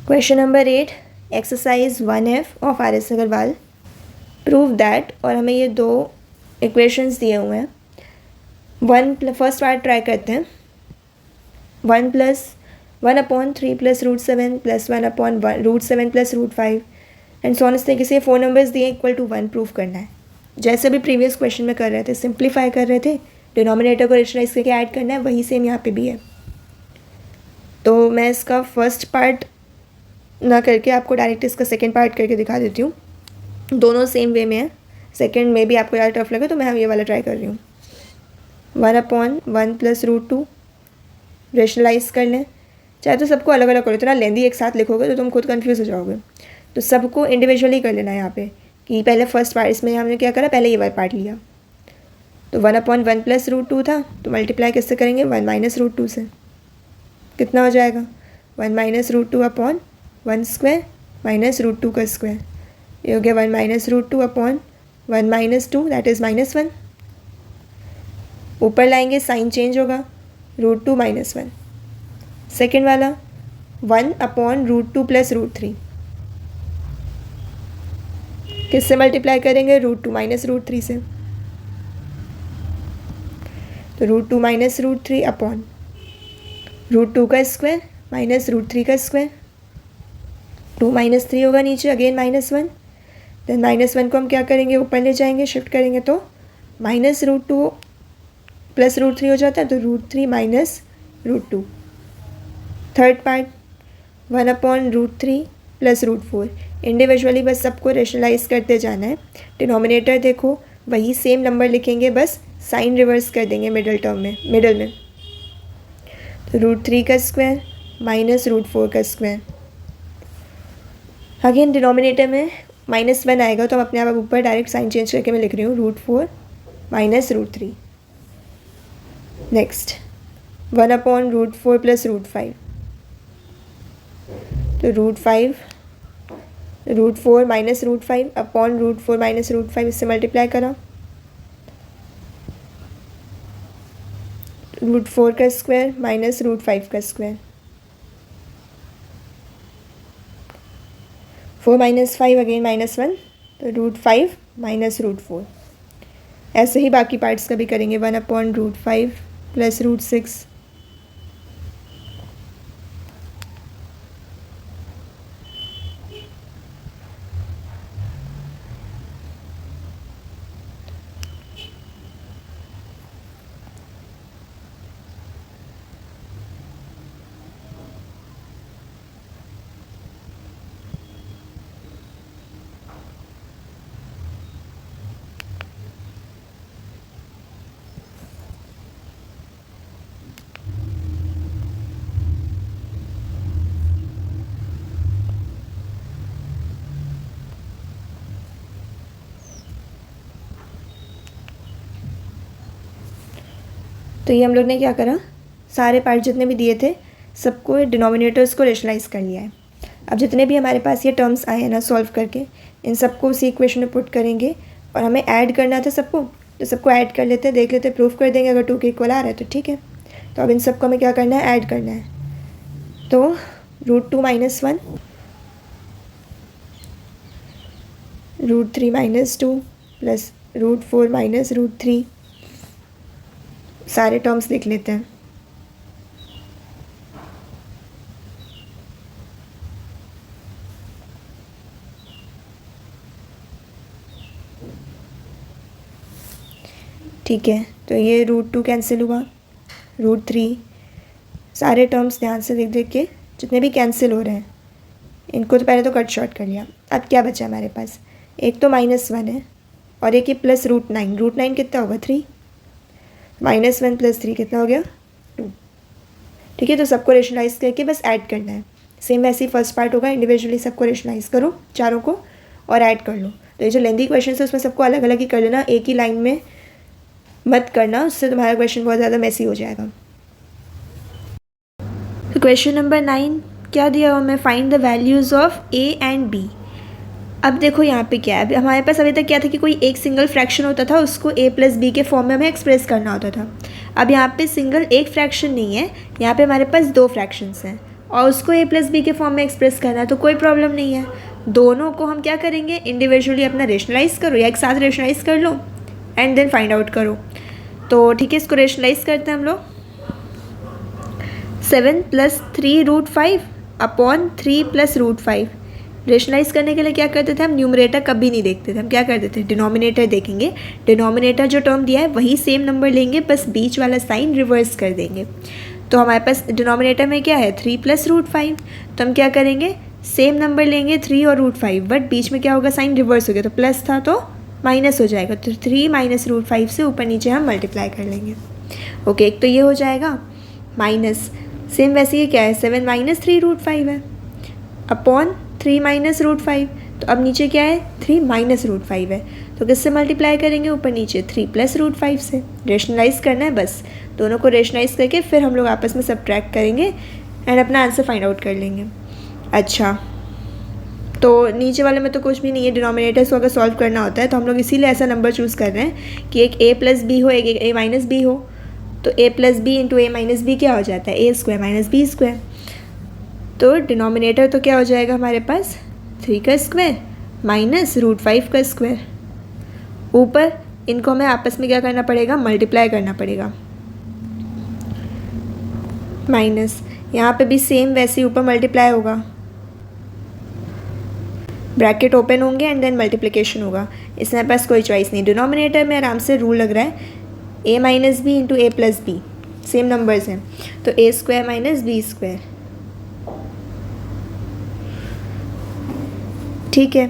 Question number 8 exercise 1F of RS Agarwal prove that, और हमें ये दो इक्वेशंस दिए हुए हैं। फर्स्ट पार्ट ट्राई करते हैं। 1+1/3 + √7 + 1/√7 + √5 एंड सो ऑन। इस तरीके से 4 नंबर्स दिए इक्वल टू 1 प्रूव करना है। जैसे भी प्रीवियस क्वेश्चन में कर रहे थे, सिंप्लीफाई कर रहे थे, डिनोमिनेटर को रेशनलाइज करके ऐड करना है, वही सेम यहाँ पे भी है। तो मैं इसका फर्स्ट पार्ट ना करके आपको डायरेक्ट इसका सेकेंड पार्ट करके दिखा देती हूँ। दोनों सेम वे में है, सेकेंड में भी आपको ज़्यादा टफ लगे तो मैं ये वाला ट्राई कर रही हूँ। 1/1 + √2 रेशनलाइज कर लें। चाहे तो सबको अलग अलग करो, इतना लेंदी एक साथ लिखोगे तो तुम खुद कंफ्यूज हो जाओगे। तो सबको इंडिविजुअली कर लेना है यहाँ पे कि पहले फर्स्ट पार्ट, इसमें हमने क्या करा, पहले ये वाला पार्ट लिया। तो 1/1 + √2 था, तो मल्टीप्लाई किससे करेंगे, 1 - √2 से। कितना हो जाएगा, 1 - √2/1² -√2 का स्क्वायर। ये हो गया 1 - √2/1 - 2 दैट इज़ -1। ऊपर लाएंगे साइन चेंज होगा, √2 - 1। सेकेंड वाला 1/√2 + √3 किससे मल्टीप्लाई करेंगे, √2 - √3 से। तो √2 - √3/√2 का स्क्वायर -√3 का स्क्वायर। 2 - 3 होगा नीचे, अगेन -1। देन -1 को हम क्या करेंगे, ऊपर ले जाएंगे, शिफ्ट करेंगे तो -√2 + √3 हो जाता है, तो √3 - √2। Third part 1/√3 + √4। इंडिविजुअली बस सबको रेशनलाइज करते जाना है। डिनोमिनेटर देखो वही सेम नंबर लिखेंगे, बस साइन रिवर्स कर देंगे मिडिल में। तो √3 का स्क्वायर -√4 का स्क्वायर। अगेन डिनोमिनेटर में -1 आएगा तो हम अपने आप ऊपर डायरेक्ट साइन चेंज करके मैं लिख रही हूँ, √4 - √3। नेक्स्ट 1/√4 + √5। तो √4 - √5/√4 - √5 इससे मल्टीप्लाई करा, √4 का स्क्वायर -√5 का स्क्वायर। 4 - 5 अगेन -1, तो √5 - √4। ऐसे ही बाकी पार्ट्स का भी करेंगे। 1/√5 + √6 तो ये हम लोग ने क्या करा, सारे पार्ट जितने भी दिए थे सबको डिनोमिनेटर्स को रेशनलाइज कर लिया है। अब जितने भी हमारे पास ये टर्म्स आए हैं ना सॉल्व करके, इन सबको उसी इक्वेशन में पुट करेंगे और हमें ऐड करना था सबको, तो सबको ऐड कर लेते हैं, देख लेते हैं, प्रूफ कर देंगे। अगर 2 के इक्वल आ रहा है तो ठीक है। तो अब इन सबको हमें क्या करना है, ऐड करना है। तो √2 - 1 √3 - 2 + √4 - √3, सारे टर्म्स लिख लेते हैं। ठीक है, तो ये √2 कैंसिल हुआ, √3, सारे टर्म्स ध्यान से देख देख के जितने भी कैंसिल हो रहे हैं इनको तो पहले तो कट शॉर्ट कर लिया। अब क्या बचा हमारे पास, एक तो -1 है और एक ये +√9। √9 कितना होगा, 3। -1 + 3 कितना हो गया, 2। ठीक है, तो सबको रेशनलाइज करके बस ऐड करना है। सेम वैसे ही फर्स्ट पार्ट होगा, इंडिविजुअली सबको रेशनलाइज करो चारों को और ऐड कर लो। तो ये जो लेंदी क्वेश्चन है उसमें सबको अलग अलग ही कर लेना, एक ही लाइन में मत करना, उससे तुम्हारा क्वेश्चन बहुत ज़्यादा मैसी हो जाएगा। तो क्वेश्चन नंबर 9 क्या दिया हुआ, मैं find the values of A and B। अब देखो यहाँ पे क्या है, हमारे पास अभी तक क्या था कि कोई एक सिंगल फ्रैक्शन होता था, उसको A + B के फॉर्म में हमें एक्सप्रेस करना होता था। अब यहाँ पे सिंगल एक फ्रैक्शन नहीं है, यहाँ पे हमारे पास 2 फ्रैक्शंस हैं। और उसको a प्लस बी के फॉर्म में एक्सप्रेस करना है तो कोई प्रॉब्लम नहीं है। दोनों को हम क्या करेंगे, इंडिविजुअली अपना रेशनलाइज करो या एक साथ रेशनलाइज कर लो एंड देन फाइंड आउट करो। तो ठीक है, इसको रेशनलाइज करते हैं हम लोग। 7 + 3√5 अपॉन 3 + √5। रेशनलाइज करने के लिए क्या करते थे हम, न्यूमरेटर कभी नहीं देखते थे, हम क्या करते थे डिनोमिनेटर देखेंगे। डिनोमिनेटर जो टर्म दिया है वही सेम नंबर लेंगे, बस बीच वाला साइन रिवर्स कर देंगे। तो हमारे पास डिनोमिनेटर में क्या है 3 + √5, तो हम क्या करेंगे सेम नंबर लेंगे 3 और √5, बट बीच में क्या होगा साइन रिवर्स हो गया, तो प्लस था तो माइनस हो जाएगा। तो 3 - √5 से ऊपर नीचे हम मल्टीप्लाई कर लेंगे। ओके, एक तो ये हो जाएगा माइनस। सेम वैसे ये क्या है 7 - 3√5 है अपॉन 3 - √5। तो अब नीचे क्या है 3 - √5 है, तो किससे मल्टीप्लाई करेंगे ऊपर नीचे 3 + √5 से। रेशनलाइज करना है बस, दोनों को रेशनलाइज करके फिर हम लोग आपस में सब्ट्रैक्ट करेंगे एंड अपना आंसर फाइंड आउट कर लेंगे। अच्छा, तो नीचे वाले में तो कुछ भी नहीं है, डिनोमिनेटर्स को अगर सॉल्व करना होता है तो हम लोग इसीलिए ऐसा नंबर चूज़ कर रहे हैं कि एक a + b हो, एक a - b हो। तो a + b × a - b क्या हो जाता है a² - b²। तो डिनोमिनेटर तो क्या हो जाएगा हमारे पास 3 का स्क्वायर माइनस √5 का स्क्वायर। ऊपर इनको हमें आपस में क्या करना पड़ेगा, मल्टीप्लाई करना पड़ेगा। माइनस यहाँ पे भी सेम वैसे ऊपर मल्टीप्लाई होगा, ब्रैकेट ओपन होंगे एंड देन मल्टीप्लिकेशन होगा। इसमें हमारे पास कोई चॉइस नहीं। डिनोमिनेटर में आराम से रूल लग रहा है a - b × a + b, same numbers हैं तो a² - b²। ठीक है,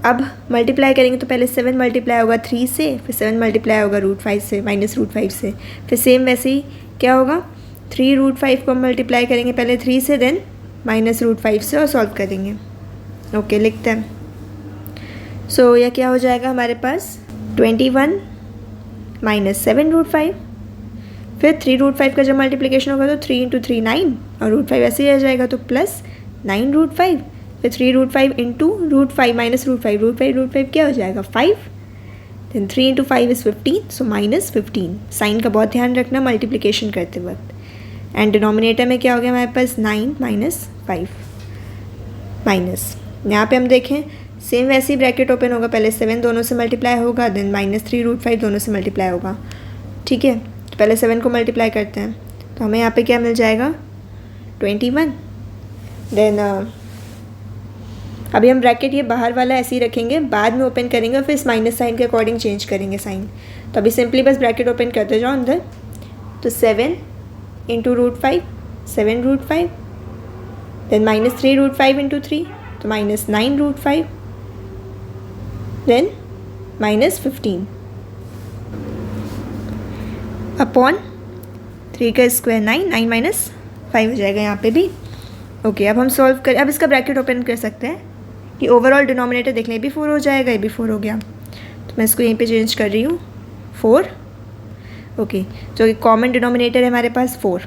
अब मल्टीप्लाई करेंगे तो पहले 7 मल्टीप्लाई होगा 3 से, फिर 7 मल्टीप्लाई होगा √5 से, -√5 से, फिर सेम वैसे ही क्या होगा 3 √5 को हम मल्टीप्लाई करेंगे पहले 3 से, देन -√5 से और सॉल्व करेंगे। ओके, लिखते हैं। सो यह क्या हो जाएगा हमारे पास 21 - 7 √5, फिर 3 √5 का जब मल्टीप्लिकेशन होगा तो 3 × 3 9 और √5 ऐसे ही रह जाएगा तो प्लस 9 √5, फिर 3 √5 × √5 - √5, √5 क्या हो जाएगा 5, देन 3 × 5 = 15, सो -15। साइन का बहुत ध्यान रखना मल्टीप्लिकेशन करते वक्त। एंड डिनोमिनेटर में क्या हो गया हमारे पास 9 - 5 माइनस। यहाँ पे हम देखें सेम वैसे ही ब्रैकेट ओपन होगा, पहले 7 दोनों से मल्टीप्लाई होगा, देन -3 √5 दोनों से मल्टीप्लाई होगा। ठीक है, तो पहले 7 को मल्टीप्लाई करते हैं तो हमें यहाँ पे क्या मिल जाएगा 21। देन अभी हम ब्रैकेट ये बाहर वाला ऐसे ही रखेंगे, बाद में ओपन करेंगे और फिर इस माइनस साइन के अकॉर्डिंग चेंज करेंगे साइन। तो अभी सिंपली बस ब्रैकेट ओपन करते जाओ अंदर, तो 7 × √5 7 √5, देन -3 √5 × 3 तो -9 √5, देन -15 अपॉन 3 का स्क्वायर 9 5 हो जाएगा यहाँ पे भी। ओके, अब हम सॉल्व करें, अब इसका ब्रैकेट ओपन कर सकते हैं कि ओवरऑल डिनोमिनेटर देख लें, ये भी 4 हो जाएगा, ये भी 4 हो गया। तो मैं इसको यहीं पे चेंज कर रही हूँ 4। ओके, जो कि कॉमन डिनोमिनेटर है हमारे पास 4।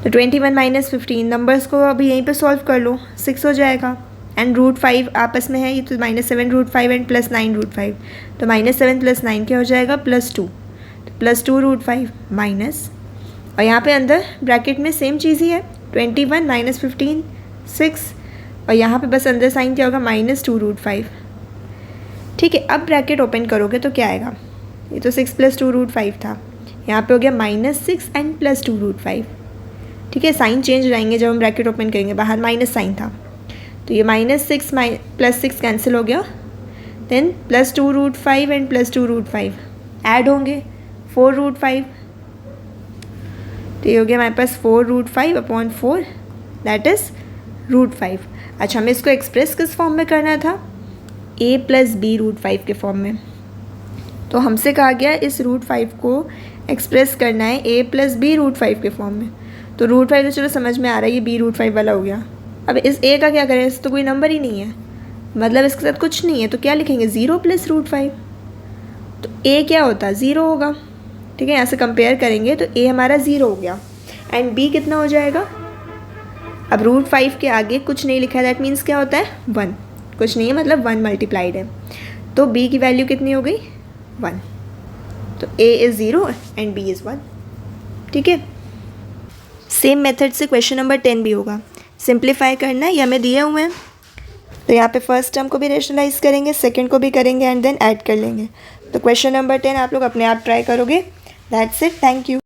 तो 21 - 15 नंबर्स को अभी यहीं पे सॉल्व कर लो, 6 हो जाएगा। एंड √5 आपस में है ये, तो -7 √5 एंड +9 √5, तो -7 + 9 क्या हो जाएगा +2, तो +2 √5 माइनस, और यहाँ पे अंदर ब्रैकेट में सेम चीज़ ही है 21 - 15 6, और यहाँ पे बस अंदर साइन क्या होगा -2 √5। ठीक है, अब ब्रैकेट ओपन करोगे तो क्या आएगा, ये तो 6 + 2 √5 था, यहाँ पे हो गया -6 एंड +2 √5। ठीक है, साइन चेंज हो जाएंगे जब हम ब्रैकेट ओपन करेंगे, बाहर माइनस साइन था तो ये -6 +6 कैंसिल हो गया, देन +2 √5 एंड +2 √5 ऐड होंगे 4 √5, तो ये हो गया हमारे पास 4 √5 अपॉन 4 दैट इज़ √5। अच्छा, हमें इसको एक्सप्रेस किस फॉर्म में करना था a + b √5 के फॉर्म में, तो हमसे कहा गया इस √5 को एक्सप्रेस करना है a + b √5 के फॉर्म में। तो √5 तो चलो समझ में आ रहा है, ये b √5 वाला हो गया। अब इस a का क्या करें, इस तो कोई नंबर ही नहीं है, मतलब इसके साथ कुछ नहीं है, तो क्या लिखेंगे 0 + √5, तो a क्या होता है 0 होगा। ठीक है, यहाँ से कंपेयर करेंगे तो a हमारा 0 हो गया एंड b कितना हो जाएगा। अब √5 के आगे कुछ नहीं लिखा है, दैट मीन्स क्या होता है 1, कुछ नहीं है मतलब 1 मल्टीप्लाइड है, तो b की वैल्यू कितनी हो गई 1, तो a is 0 and b is 1। ठीक है, सेम मेथड से क्वेश्चन नंबर 10 भी होगा। सिंप्लीफाई करना है, ये हमें दिए हुए हैं, तो यहाँ पे फर्स्ट टर्म को भी रेशनलाइज करेंगे, सेकंड को भी करेंगे एंड देन ऐड कर लेंगे। तो क्वेश्चन नंबर 10 आप लोग अपने आप ट्राई करोगे। That's it, thank you.